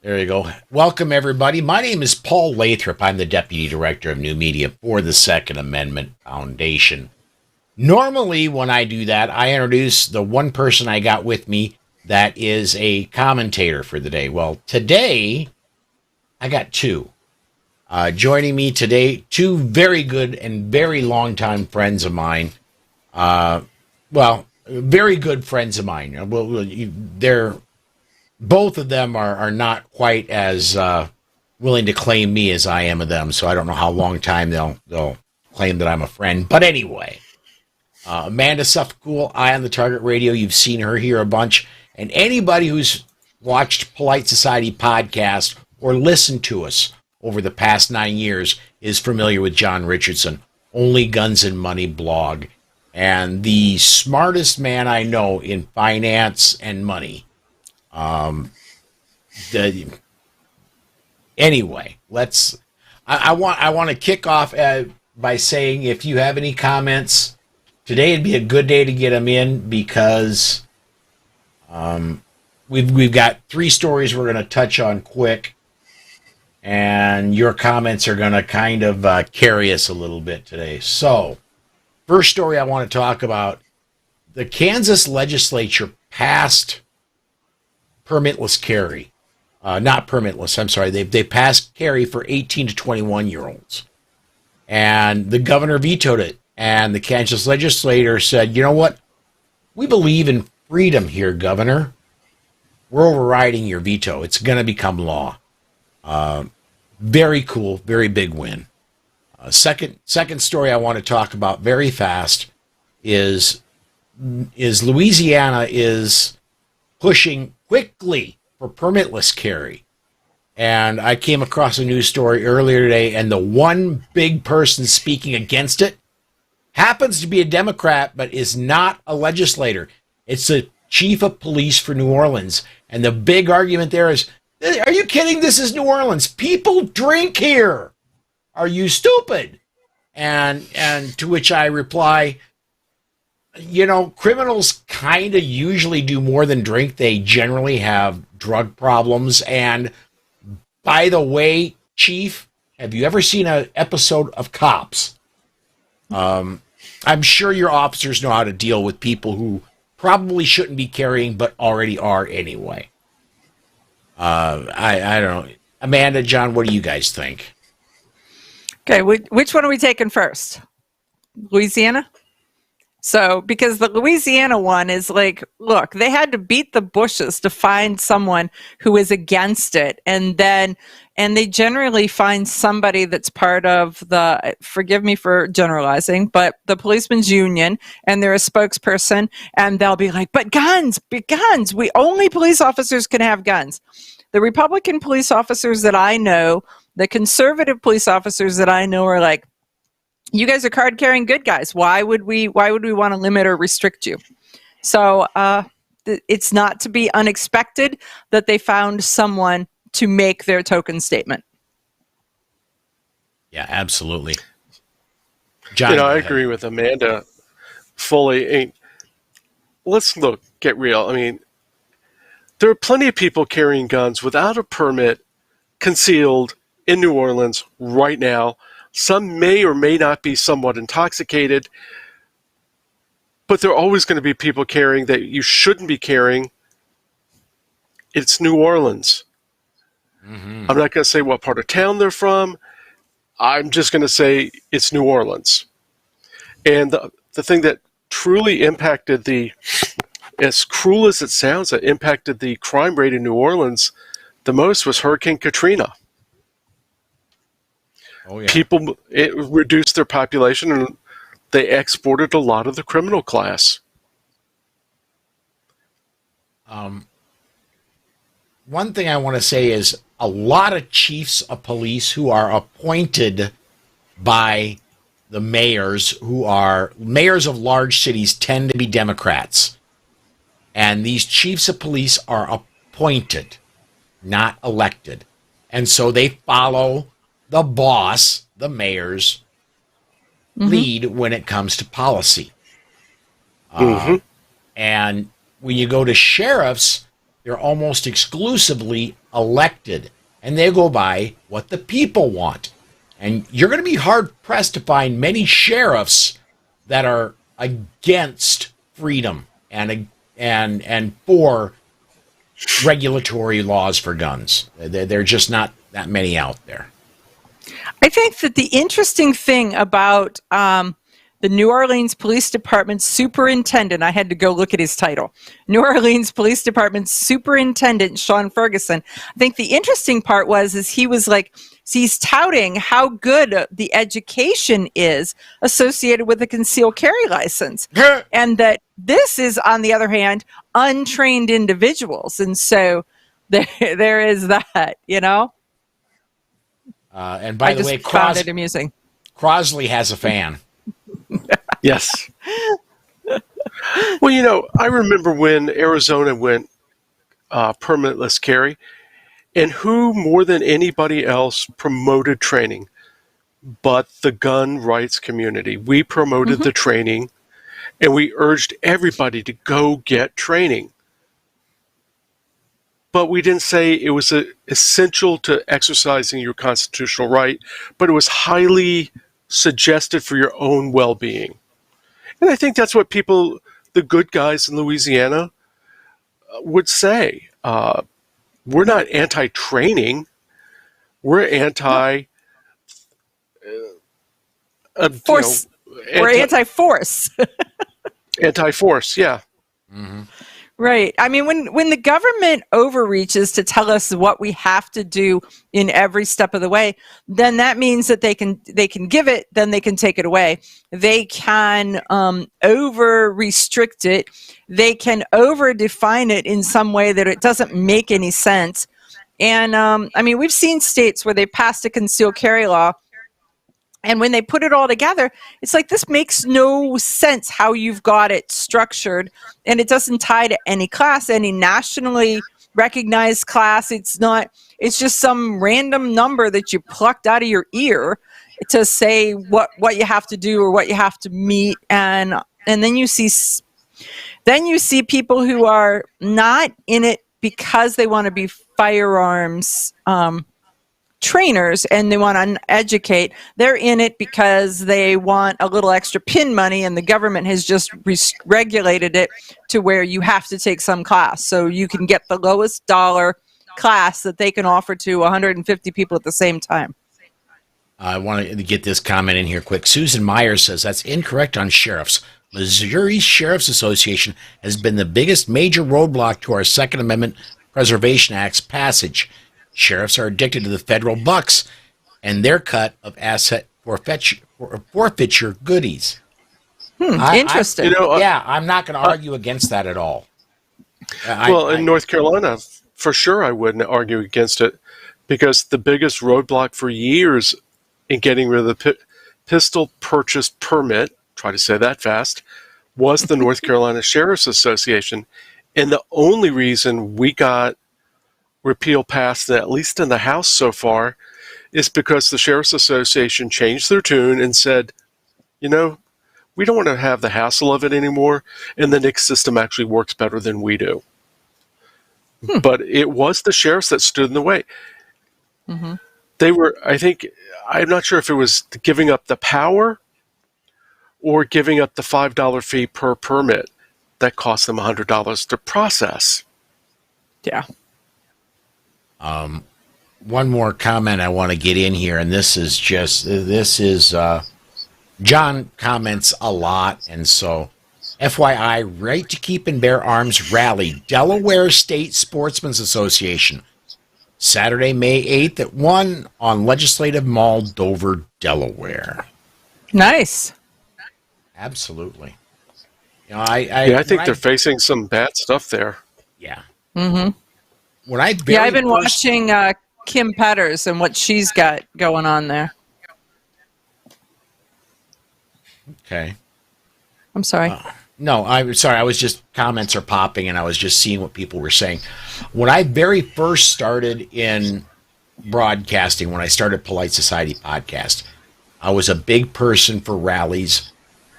There you go. Welcome, everybody. My name is Paul Lathrop. I'm the Deputy Director of New Media for the Second Amendment Foundation. Normally, when I do that, I introduce the one person I got with me that is a commentator for the day. Well, today, I got two. Joining me today, two very good and very longtime friends of mine. Very good friends of mine. They're both of them are not quite as willing to claim me as I am of them, so I don't know how long time they'll claim that I'm a friend. But anyway, Amanda Suffecool, Eye on the Target Radio, you've seen her here a bunch, and anybody who's watched Polite Society podcast or listened to us over the past 9 years is familiar with John Richardson, Only Guns and Money blog, and the smartest man I know in finance and money. Anyway, I want to kick off by saying, if you have any comments today, it'd be a good day to get them in, because we've got three stories we're going to touch on quick, and your comments are going to kind of carry us a little bit today. So, first story I want to talk about: the Kansas legislature passed permitless carry. Not permitless, I'm sorry. They passed carry for 18 to 21-year-olds. And the governor vetoed it. And the Kansas legislator said, you know what? We believe in freedom here, Governor. We're overriding your veto. It's going to become law. Very cool, very big win. Second story I want to talk about very fast is Louisiana is pushing quickly for permitless carry. And I came across a news story earlier today, and the one big person speaking against it happens to be a Democrat, but is not a legislator. It's the chief of police for New Orleans. And the big argument there is, are you kidding? This is New Orleans. People drink here. Are you stupid? And to which I reply, you know, criminals kind of usually do more than drink. They generally have drug problems. And by the way, Chief, have you ever seen an episode of Cops? I'm sure your officers know how to deal with people who probably shouldn't be carrying, but already are anyway. I don't know. Amanda, John, what do you guys think? Okay, which one are we taking first? Louisiana? So, because the Louisiana one is like, look, they had to beat the bushes to find someone who is against it. And they generally find somebody that's part of the, forgive me for generalizing, but the policeman's union, and they're a spokesperson, and they'll be like, but guns, only police officers can have guns. The Republican police officers that I know, the conservative police officers that I know are like, you guys are card-carrying good guys. Why would we want to limit or restrict you? So it's not to be unexpected that they found someone to make their token statement. Yeah, absolutely. John, I agree with Amanda fully. Let's get real. I mean, there are plenty of people carrying guns without a permit, concealed in New Orleans right now. Some may or may not be somewhat intoxicated, but there are always going to be people carrying that you shouldn't be carrying. It's New Orleans. Mm-hmm. I'm not going to say what part of town they're from. I'm just going to say it's New Orleans. And the thing that truly impacted as cruel as it sounds, that impacted the crime rate in New Orleans the most was Hurricane Katrina. Oh, yeah. It reduced their population, and they exported a lot of the criminal class. One thing I want to say is a lot of chiefs of police who are appointed by the mayors, who are mayors of large cities, tend to be Democrats. And these chiefs of police are appointed, not elected. And so they follow the boss, the mayor's lead when it comes to policy. And when you go to sheriffs, they're almost exclusively elected, and they go by what the people want. And you're going to be hard-pressed to find many sheriffs that are against freedom and for regulatory laws for guns. There are just not that many out there. I think that the interesting thing about the New Orleans Police Department superintendent, I had to go look at his title, New Orleans Police Department Superintendent Sean Ferguson. I think the interesting part is he was like, he's touting how good the education is associated with a concealed carry license. And that this is, on the other hand, untrained individuals. And so there is that, you know? And by the way, found it amusing. Crosley has a fan. Yes. Well, I remember when Arizona went permitless carry, and who more than anybody else promoted training but the gun rights community. We promoted the training, and we urged everybody to go get training. But we didn't say it was essential to exercising your constitutional right, but it was highly suggested for your own well-being. And I think that's what people, the good guys in Louisiana, would say. We're not anti-training. We're anti-force. We're anti-force. Anti-force, yeah. Mm-hmm. Right. I mean, when the government overreaches to tell us what we have to do in every step of the way, then that means that they can give it, then they can take it away. They can over restrict it. They can over define it in some way that it doesn't make any sense. And I mean, we've seen states where they passed a concealed carry law, and when they put it all together, it's like, this makes no sense how you've got it structured, and it doesn't tie to any class, any nationally recognized class. It's just some random number that you plucked out of your ear to say what you have to do or what you have to meet. And then you see people who are not in it because they want to be firearms trainers and they want to educate. They're in it because they want a little extra pin money, and the government has just regulated it to where you have to take some class. So you can get the lowest dollar class that they can offer to 150 people at the same time. I want to get this comment in here quick. Susan Myers says that's incorrect on sheriffs. Missouri Sheriff's Association has been the biggest major roadblock to our Second Amendment Preservation Act's passage. Sheriffs are addicted to the federal bucks and their cut of asset forfeiture goodies. Interesting. I'm not going to argue against that at all. In North Carolina, for sure I wouldn't argue against it, because the biggest roadblock for years in getting rid of the pistol purchase permit, try to say that fast, was the North Carolina Sheriff's Association. And the only reason we got repeal passed, at least in the House so far, is because the Sheriff's Association changed their tune and said, we don't want to have the hassle of it anymore, and the NICS system actually works better than we do. But it was the sheriffs that stood in the way. Mm-hmm. They were, I'm not sure if it was giving up the power or giving up the $5 fee per permit that cost them $100 to process. Yeah. One more comment I want to get in here, and this is John comments a lot, and so FYI, Right to Keep and Bear Arms Rally, Delaware State Sportsmen's Association, Saturday, May 8th at 1 on Legislative Mall, Dover, Delaware. Nice. Absolutely. I think they're facing some bad stuff there. Yeah. Mm-hmm. I've been watching Kim Petters and what she's got going on there. Okay. I'm sorry. No, I'm sorry. I was just, comments are popping, and I was just seeing what people were saying. When I very first started in broadcasting, when I started Polite Society Podcast, I was a big person for rallies.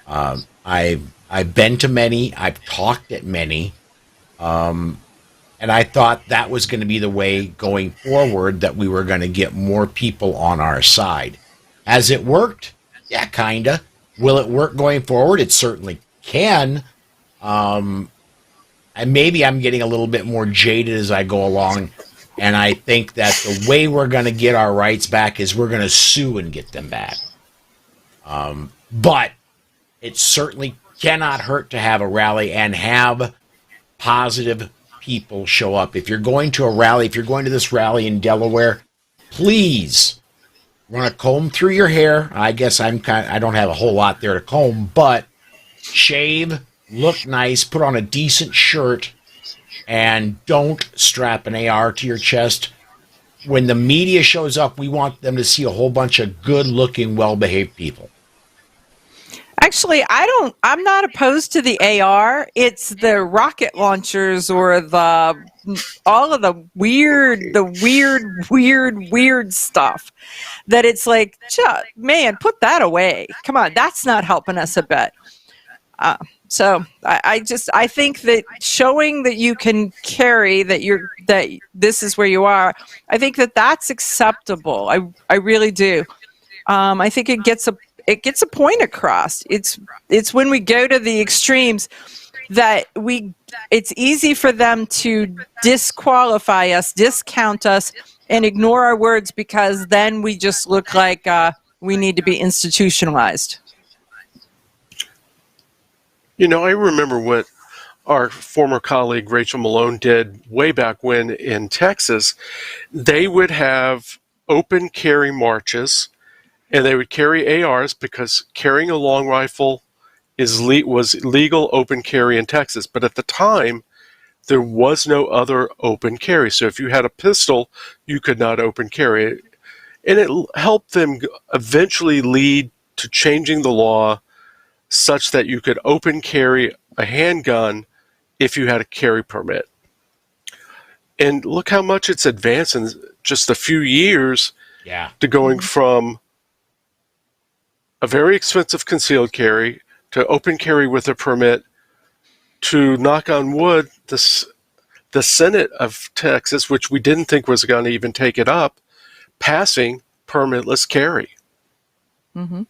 I've been to many. I've talked at many. And I thought that was going to be the way going forward, that we were going to get more people on our side. Has it worked? Yeah, kinda. Will it work going forward? It certainly can. And maybe I'm getting a little bit more jaded as I go along, and I think that the way we're going to get our rights back is we're going to sue and get them back. But it certainly cannot hurt to have a rally and have positive people show up. If you're going to a rally, if you're going to this rally in Delaware, please want to comb through your hair. I guess I don't have a whole lot there to comb, but shave, look nice, put on a decent shirt, and don't strap an AR to your chest. When the media shows up, we want them to see a whole bunch of good-looking, well-behaved people. Actually, I'm not opposed to the AR. It's the rocket launchers or all of the weird stuff that it's like, man, put that away. Come on, that's not helping us a bit. So I think that showing that you can carry, that this is where you are, I think that that's acceptable. I really do. I think it gets a point across. It's when we go to the extremes that it's easy for them to disqualify us, discount us, and ignore our words, because then we just look like we need to be institutionalized. I remember what our former colleague Rachel Malone did way back when in Texas. They would have open carry marches, and they would carry ARs because carrying a long rifle was legal open carry in Texas. But at the time, there was no other open carry. So if you had a pistol, you could not open carry it. And it helped them eventually lead to changing the law such that you could open carry a handgun if you had a carry permit. And look how much it's advanced in just a few years to going from a very expensive concealed carry to open carry with a permit to, knock on wood, the Senate of Texas, which we didn't think was going to even take it up, passing permitless carry. Mm-hmm.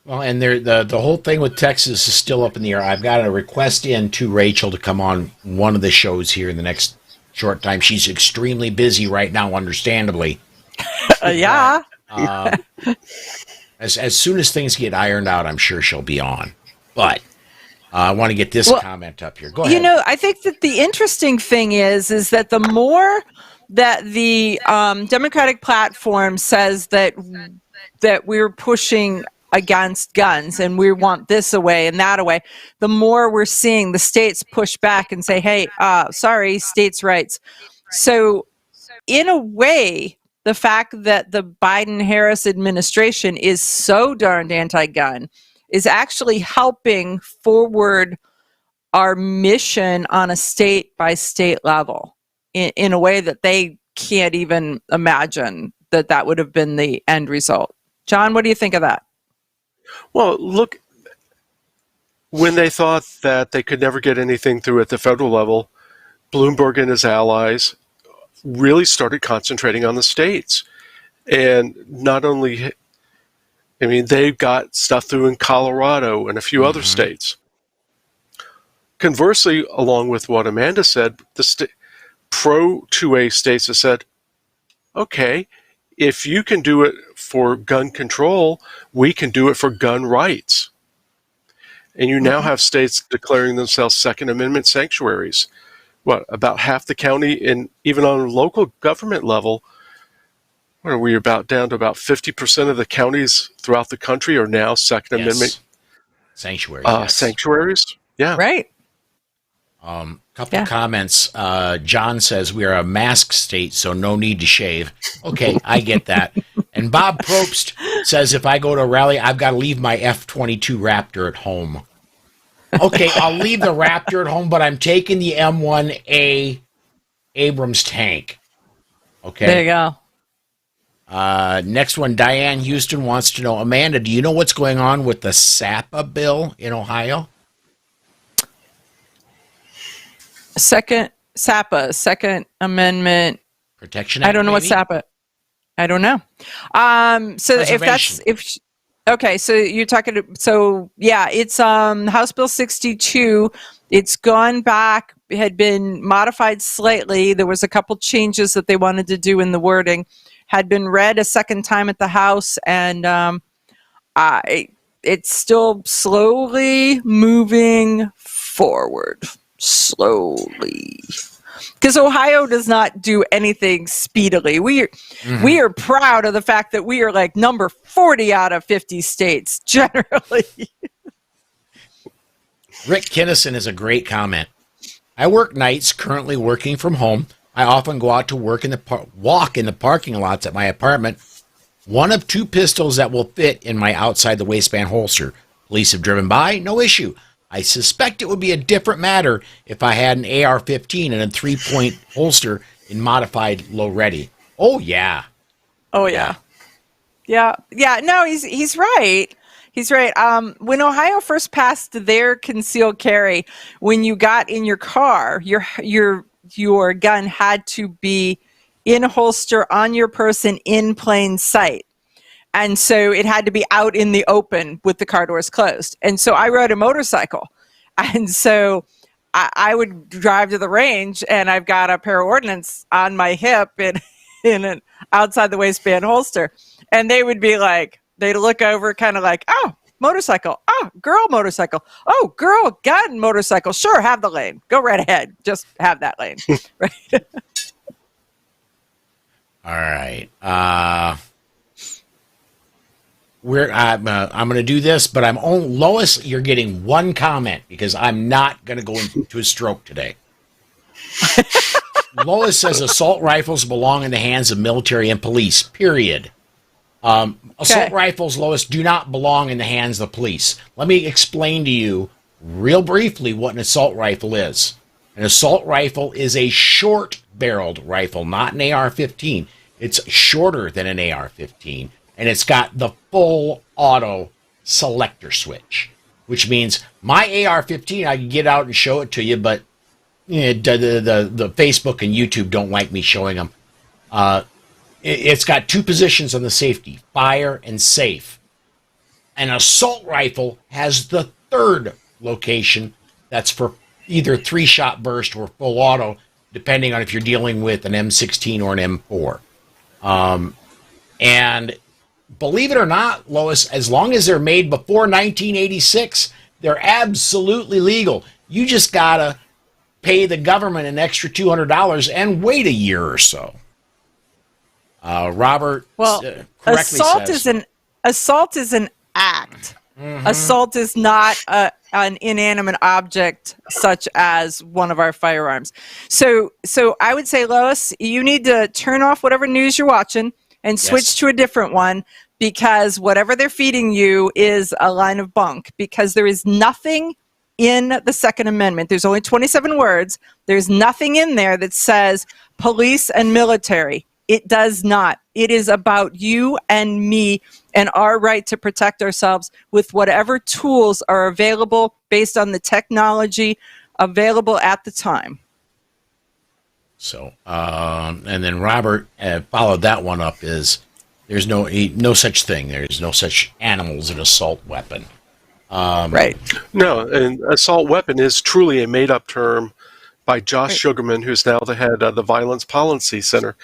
Well, and the whole thing with Texas is still up in the air. I've got a request in to Rachel to come on one of the shows here in the next short time. She's extremely busy right now, understandably. Yeah. As soon as things get ironed out, I'm sure she'll be on. But I want to get this comment up here. Go ahead. I think that the interesting thing is that the more that the Democratic platform says that we're pushing against guns and we want this away and that away, the more we're seeing the states push back and say, hey, sorry, states' rights. So in a way, the fact that the Biden-Harris administration is so darned anti-gun is actually helping forward our mission on a state-by-state level in a way that they can't even imagine that would have been the end result. John, what do you think of that? Well, look, when they thought that they could never get anything through at the federal level, Bloomberg and his allies really started concentrating on the states. And not only, they got stuff through in Colorado and a few other states. Conversely, along with what Amanda said, the pro-2A states have said, okay, if you can do it for gun control, we can do it for gun rights. And you now have states declaring themselves Second Amendment sanctuaries. About half the county, and even on a local government level, what are we down to about 50% of the counties throughout the country are now Second Amendment sanctuaries. Sanctuaries. Yeah. Right. Couple of comments. John says we are a mask state, so no need to shave. Okay, I get that. And Bob Probst says if I go to a rally, I've got to leave my F-22 Raptor at home. Okay, I'll leave the Raptor at home, but I'm taking the M1A Abrams tank. Okay. There you go. Next one, Diane Houston wants to know, Amanda, do you know what's going on with the SAPA bill in Ohio? Second SAPA, Second Amendment Protection I Act, don't know what maybe? SAPA. I don't know. So if that's Preservation. if okay, so you're talking. So yeah, it's House Bill 62. It's gone back. It had been modified slightly. There was a couple changes that they wanted to do in the wording. Had been read a second time at the House, and it's still slowly moving forward. Slowly. Because Ohio does not do anything speedily. We are proud of the fact that we are like number 40 out of 50 states generally. Rick Kinnison is a great comment. I work nights, currently working from home. I often go out to work walk in the parking lots at my apartment. One of two pistols that will fit in my outside the waistband holster. Police have driven by, no issue. I suspect it would be a different matter if I had an AR-15 and a 3-point holster in modified low ready. Oh yeah. Oh yeah. Yeah. No, he's right. He's right. When Ohio first passed their concealed carry, when you got in your car, your gun had to be in holster on your person in plain sight. And so it had to be out in the open with the car doors closed. And so I rode a motorcycle. And so I would drive to the range and I've got a pair of ordnance on my hip in an outside the waistband holster. And they would be like, they'd look over kind of like, oh, motorcycle. Oh, girl motorcycle. Oh, girl gun motorcycle. Sure, have the lane. Go right ahead. Just have that lane. Right. All right. I'm going to do this, but Lois, you're getting one comment because I'm not going to go into a stroke today. Lois says assault rifles belong in the hands of military and police, period. Assault rifles, Lois, do not belong in the hands of the police. Let me explain to you real briefly what an assault rifle is. An assault rifle is a short-barreled rifle, not an AR-15. It's shorter than an AR-15. And it's got the full auto selector switch, which means my AR-15, I can get out and show it to you, but the Facebook and YouTube don't like me showing them. It's got two positions on the safety, fire and safe. An assault rifle has the third location that's for either 3-shot burst or full auto, depending on if you're dealing with an M16 or an M4. And believe it or not, Lois, as long as they're made before 1986, they're absolutely legal. You just got to pay the government an extra $200 and wait a year or so. Robert correctly assault says... assault is an act. Mm-hmm. Assault is not an inanimate object such as one of our firearms. So I would say, Lois, you need to turn off whatever news you're watching and switch to a different one, because whatever they're feeding you is a line of bunk, because there is nothing in the Second Amendment. There's only 27 words. There's nothing in there that says police and military. It does not. It is about you and me and our right to protect ourselves with whatever tools are available based on the technology available at the time. So, and then Robert followed that one up is there's no such thing. There's no such animal as an assault weapon. Right. No, an assault weapon is truly a made-up term by Josh Sugarman, who's now the head of the Violence Policy Center.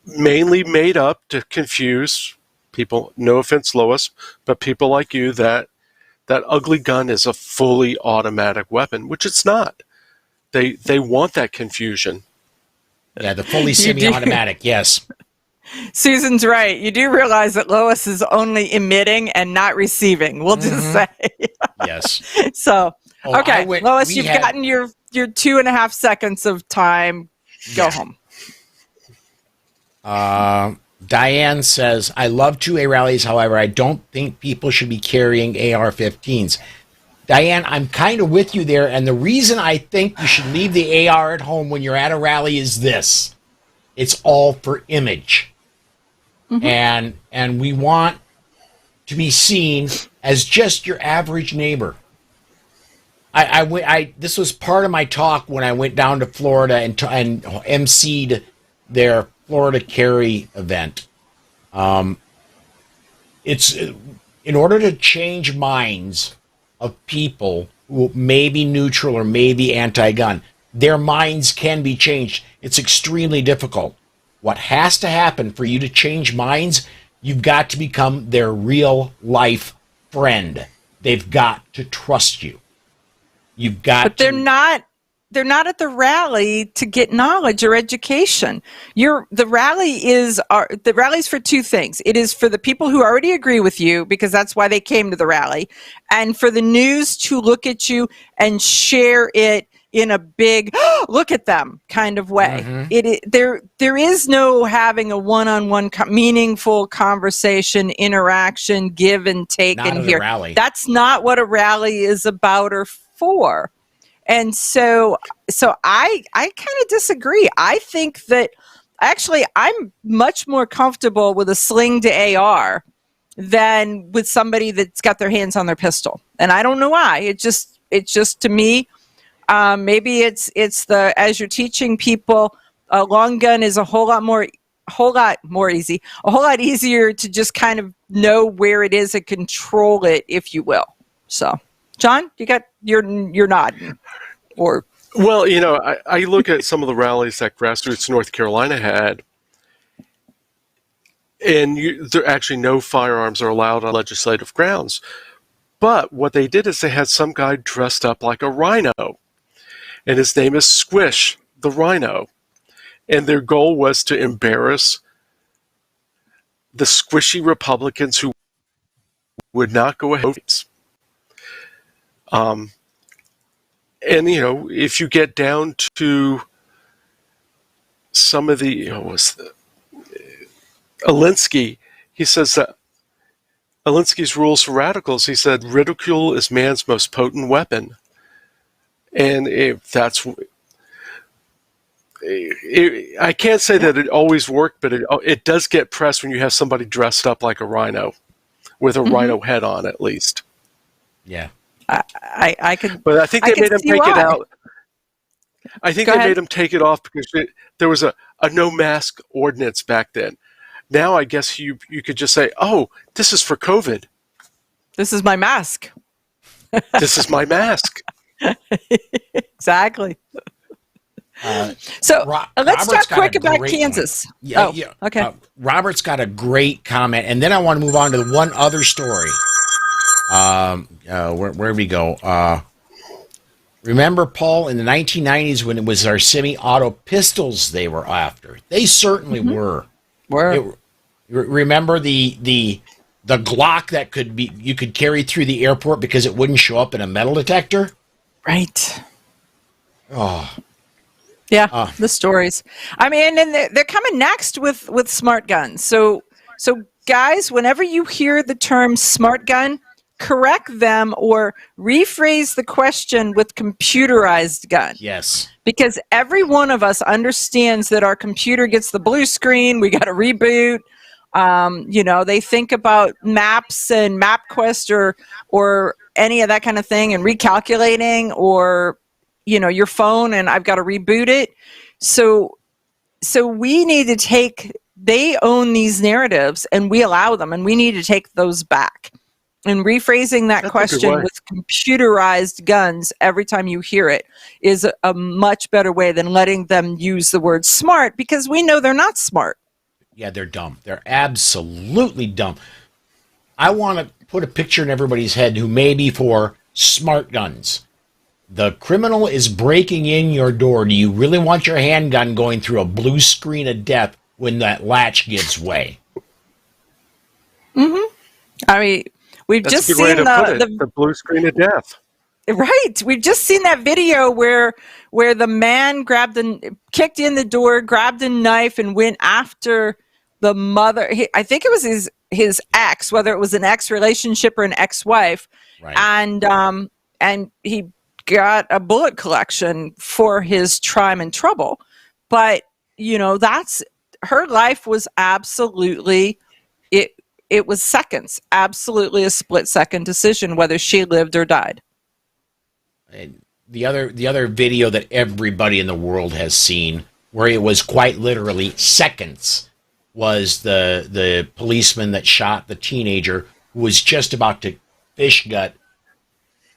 Mainly made up to confuse people, no offense, Lois, but people like you, that ugly gun is a fully automatic weapon, which it's not. They want that confusion. Yeah, the fully semi-automatic, yes. Susan's right. You do realize that Lois is only emitting and not receiving. We'll just say. Yes. So, okay, Lois, you've gotten your 2.5 seconds of time. Go home. Diane says, I love 2A rallies. However, I don't think people should be carrying AR-15s. Diane, I'm kind of with you there. And the reason I think you should leave the AR at home when you're at a rally is this. It's all for image. Mm-hmm. And we want to be seen as just your average neighbor. This was part of my talk when I went down to Florida and emceed their Florida Carry event. It's in order to change minds of people who may be neutral or may be anti-gun. Their minds can be changed. It's extremely difficult. What has to happen for you to change minds, you've got to become their real life friend. They've got to trust you. You've got But they're not at the rally to get knowledge or education. The rally's for two things. It is for the people who already agree with you, because that's why they came to the rally, and for the news to look at you and share it in a big look at them kind of way. There is no having a one-on-one meaningful conversation, interaction, give and take. Not and at a here. rally. That's not what a rally is about or for. And so I kind of disagree. I think that actually I'm much more comfortable with a sling to AR than with somebody that's got their hands on their pistol. And I don't know why. It's just to me, maybe it's the, as you're teaching people, a long gun is a whole lot easier to just kind of know where it is and control it, if you will. So, John, you're nodding. Or Well, I look at some of the rallies that Grassroots North Carolina had, and there actually no firearms are allowed on legislative grounds. But what they did is they had some guy dressed up like a rhino, and his name is Squish the Rhino. And their goal was to embarrass the squishy Republicans who would not go ahead. And, if you get down to some of the, Alinsky, he says that Alinsky's rules for radicals, he said, ridicule is man's most potent weapon. And I can't say that it always worked, but it does get pressed when you have somebody dressed up like a rhino with a rhino head on, at least. Yeah. I could, but I think they made him take it out. I think Go they ahead. made him take it off because there was a no mask ordinance back then. Now I guess you could just say, "Oh, this is for COVID. This is my mask." This is my mask." Exactly. So let's talk quick about Kansas. Okay. Robert's got a great comment, and then I want to move on to the one other story. Where we go? Remember, Paul, in the 1990s when it was our semi-auto pistols they were after? They certainly were. Remember the Glock that you could carry through the airport because it wouldn't show up in a metal detector? Right. Oh. Yeah, the stories. I mean, and they're coming next with smart guns. So guys, whenever you hear the term smart gun, correct them or rephrase the question with computerized gun. Yes. Because every one of us understands that our computer gets the blue screen, we got to reboot. They think about maps and MapQuest or any of that kind of thing and recalculating, or your phone and I've got to reboot it. So we need to they own these narratives and we allow them, and we need to take those back. And rephrasing that question with computerized guns every time you hear it is a much better way than letting them use the word smart, because we know they're not smart. Yeah, they're dumb. They're absolutely dumb. I want to put a picture in everybody's head who may be for smart guns. The criminal is breaking in your door. Do you really want your handgun going through a blue screen of death when that latch gives way? Mm-hmm. I mean, we've That's just a good seen way to put it, the blue screen of death. Right. We've just seen that video where the man kicked in the door, grabbed a knife, and went after the mother. I think it was his ex, whether it was an ex relationship or an ex-wife, right. And he got a bullet collection for his crime and trouble. But her life was absolutely it was seconds, absolutely a split-second decision whether she lived or died. the other video that everybody in the world has seen, where it was quite literally seconds, was the policeman that shot the teenager who was just about to fish gut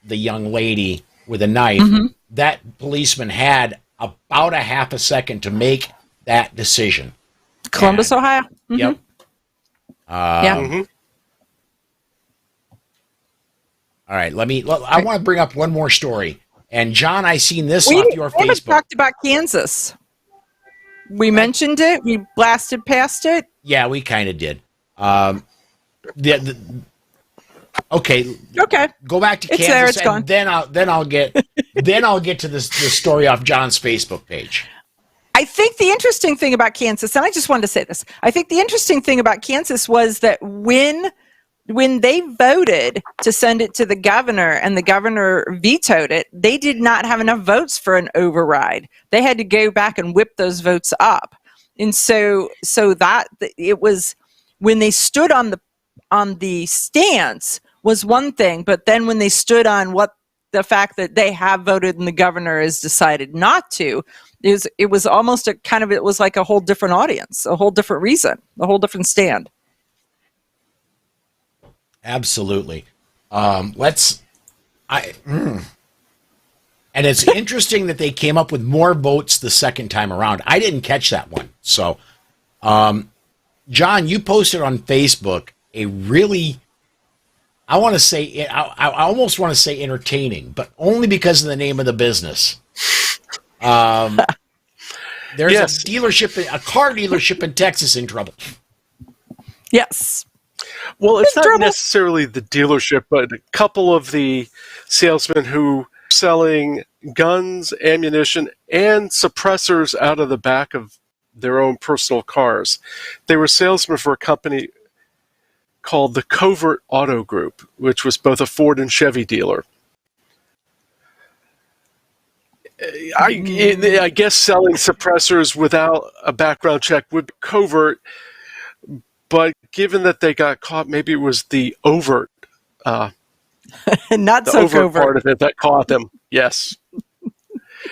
the young lady with a knife. Mm-hmm. That policeman had about a half a second to make that decision. Columbus, Ohio. Mm-hmm. Yep. Yeah. Mm-hmm. All right, I want to bring up one more story. And John, I seen this We off your haven't Facebook. talked about Kansas. We mentioned it. We blasted past it. Yeah, we kind of did. Okay. Okay. Go back to It's Kansas, there, it's and gone. then I'll get to this story off John's Facebook page. I think the interesting thing about Kansas, and I just wanted to say this, I think the interesting thing about Kansas was that when they voted to send it to the governor and the governor vetoed it, they did not have enough votes for an override. They had to go back and whip those votes up. And so that it was when they stood on the stance was one thing, but then when they stood on the fact that they have voted and the governor has decided not to, it was almost it was like a whole different audience, a whole different reason, a whole different stand. Absolutely. And it's interesting that they came up with more votes the second time around. I didn't catch that one. So, John, you posted on Facebook a really, I almost want to say entertaining, but only because of the name of the business. There's Yes. a car dealership in Texas in trouble. Yes. Well, it's not trouble. necessarily the dealership, but a couple of the salesmen who are selling guns, ammunition, and suppressors out of the back of their own personal cars. They were salesmen for a company called the Covert Auto Group, which was both a Ford and Chevy dealer. I guess selling suppressors without a background check would be covert, but given that they got caught, maybe it was the overt, Not the so overt covert. part of it that caught them. Yes.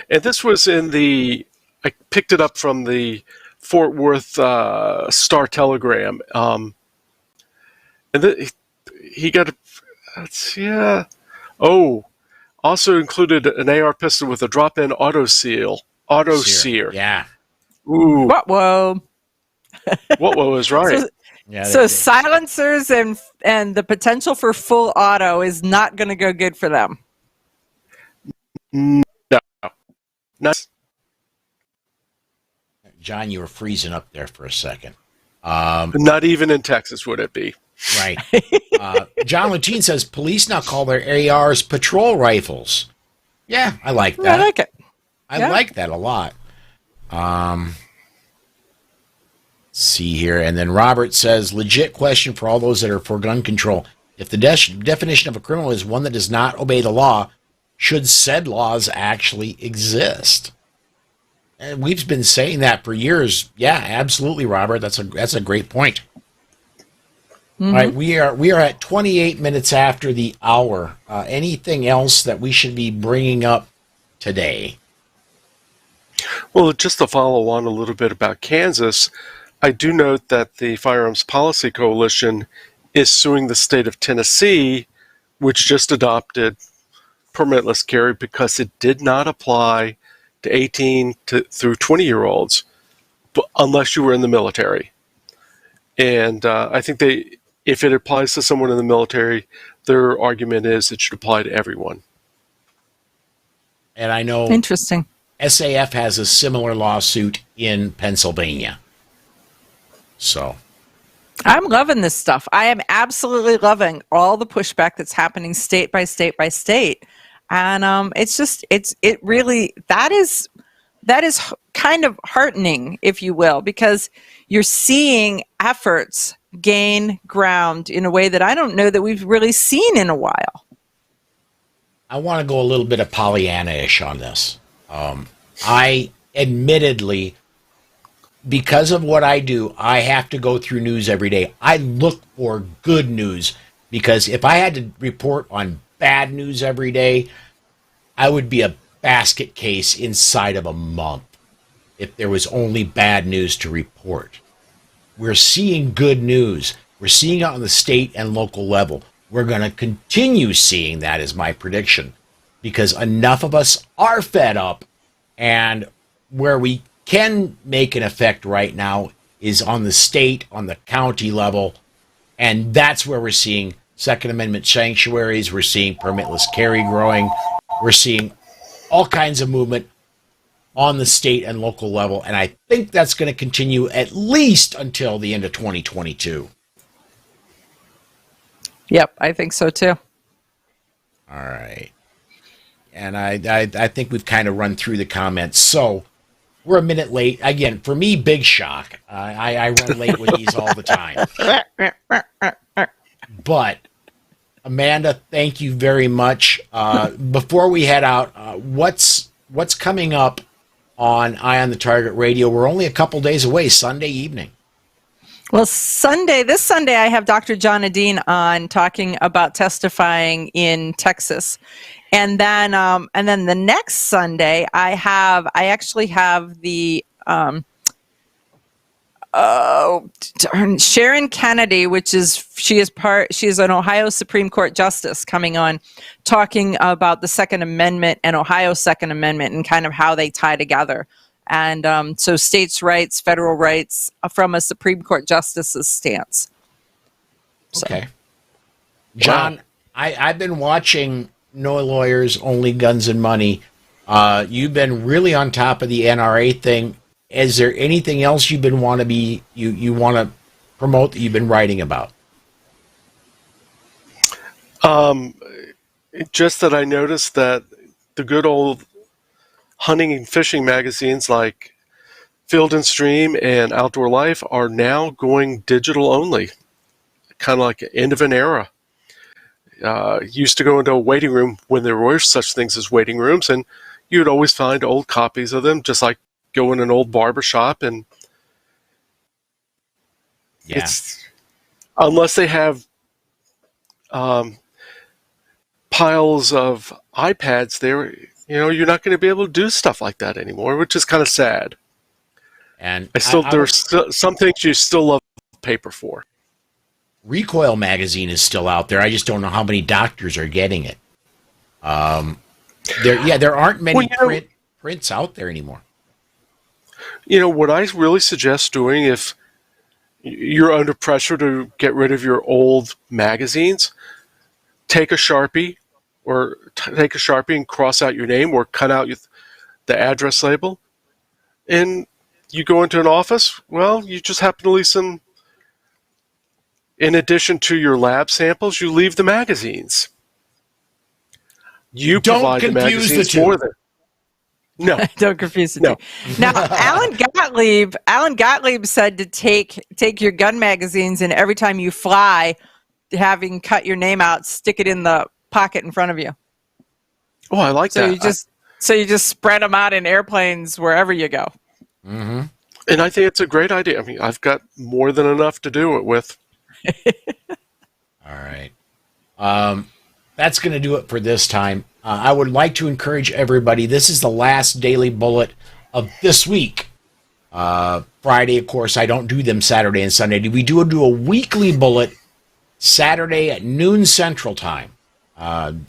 And this was I picked it up from the Fort Worth Star Telegram. And he got also included an AR pistol with a drop-in auto sear. Yeah. Ooh, Whoa. what was right? So, Yeah. so silencers and the potential for full auto is not going to go good for them. No, not. John, you were freezing up there for a second. Not even in Texas would it be. Right. John Lutine says police now call their ARs patrol rifles. Yeah, I like that. I like it. I like that a lot. See here. And then Robert says, legit question for all those that are for gun control. If the definition of a criminal is one that does not obey the law, should said laws actually exist? And we've been saying that for years. Yeah, absolutely, Robert. That's a great point. Mm-hmm. All right, we are at 28 minutes after the hour. Anything else that we should be bringing up today? Well, just to follow on a little bit about Kansas, I do note that the Firearms Policy Coalition is suing the state of Tennessee, which just adopted permitless carry because it did not apply to 18 through 20-year-olds, unless you were in the military. And I think if it applies to someone in the military, their argument is it should apply to everyone. And I know Interesting. SAF has a similar lawsuit in Pennsylvania. So I'm loving this stuff. I am absolutely loving all the pushback that's happening state by state by state. And it really, that is kind of heartening, if you will, because you're seeing efforts gain ground in a way that I don't know that we've really seen in a while. I want to go a little bit of Pollyanna-ish on this. I admittedly, because of what I do, I have to go through news every day. I look for good news because if I had to report on bad news every day, I would be a basket case inside of a month if there was only bad news to report. We're seeing good news. We're seeing it on the state and local level. We're going to continue seeing that, is my prediction, because enough of us are fed up, and where we can make an effect right now is on the state, on the county level, and that's where we're seeing Second Amendment sanctuaries. We're seeing permitless carry growing. We're seeing all kinds of movement on the state and local level, and I think that's going to continue at least until the end of 2022. Yep, I think so too. All right. And I think we've kind of run through the comments. So we're a minute late. Again, for me, big shock. I run late with these all the time. But, Amanda, thank you very much. Before we head out, what's coming up on Eye on the Target Radio? We're only a couple days away, Sunday evening. Well, this Sunday, I have Dr. John Adine on talking about testifying in Texas. And then the next Sunday, I actually have the Sharon Kennedy, she is an Ohio Supreme Court justice, coming on talking about the Second Amendment and Ohio's Second Amendment and kind of how they tie together. And so states' rights, federal rights from a Supreme Court justice's stance. So. Okay. John, I've been watching No Lawyers, Only Guns and Money. You've been really on top of the NRA thing. Is there anything else you want to promote that you've been writing about? Just that I noticed that the good old hunting and fishing magazines like Field and Stream and Outdoor Life are now going digital only, kind of like the end of an era. Used to go into a waiting room when there were such things as waiting rooms, and you'd always find old copies of them, just like go in an old barber shop, and it's, unless they have piles of iPads there, you're not going to be able to do stuff like that anymore, which is kind of sad. And there's some things you still love paper for. Recoil magazine is still out there. I just don't know how many doctors are getting it. There aren't many prints out there anymore. What I really suggest doing if you're under pressure to get rid of your old magazines, take a Sharpie and cross out your name or cut out the address label. And you go into an office, well, you just happen to leave some, in addition to your lab samples, you leave the magazines. You don't provide confuse the magazines the two. for them. No. Don't confuse the two. Now, Alan Gottlieb said to take your gun magazines, and every time you fly, having cut your name out, stick it in the pocket in front of you. Oh, I like that. So you just spread them out in airplanes wherever you go. Mm-hmm. And I think it's a great idea. I mean, I've got more than enough to do it with. All right. That's going to do it for this time. I would like to encourage everybody. This is the last daily bullet of this week. Friday, of course, I don't do them Saturday and Sunday. We do a weekly bullet Saturday at noon Central Time.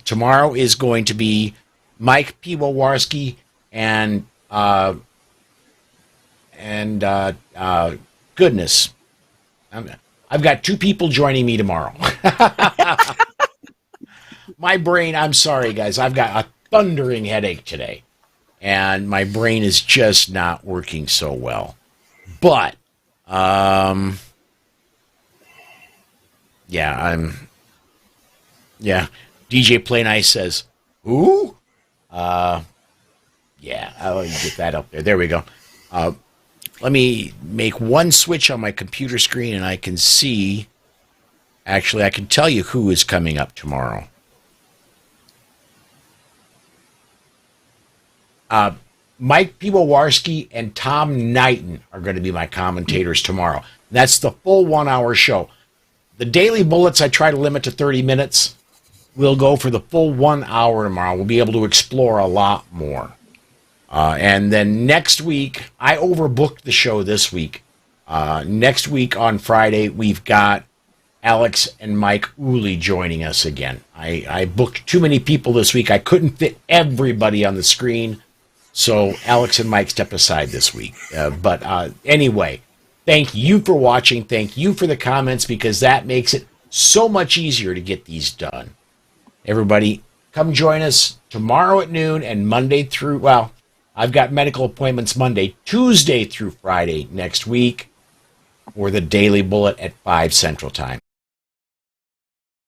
Tomorrow is going to be Mike Piwowarski and goodness, I've got two people joining me tomorrow. My brain, I'm sorry, guys. I've got a thundering headache today, and my brain is just not working so well. But, DJ Play Nice says, who? I'll get that up there. There we go. Let me make one switch on my computer screen, and I can see. Actually, I can tell you who is coming up tomorrow. Mike Piwowarski and Tom Knighton are going to be my commentators tomorrow. That's the full 1 hour show. The daily bullets I try to limit to 30 minutes. we'll go for the full 1 hour tomorrow. We'll be able to explore a lot more. And then next week, I overbooked the show this week. Next week on Friday, we've got Alex and Mike Uli joining us again. I booked too many people this week. I couldn't fit everybody on the screen. So Alex and Mike stepped aside this week. But anyway, thank you for watching. Thank you for the comments, because that makes it so much easier to get these done. Everybody, come join us tomorrow at noon and Monday through, well, I've got medical appointments Monday, Tuesday through Friday next week, or the Daily Bullet at 5 Central Time.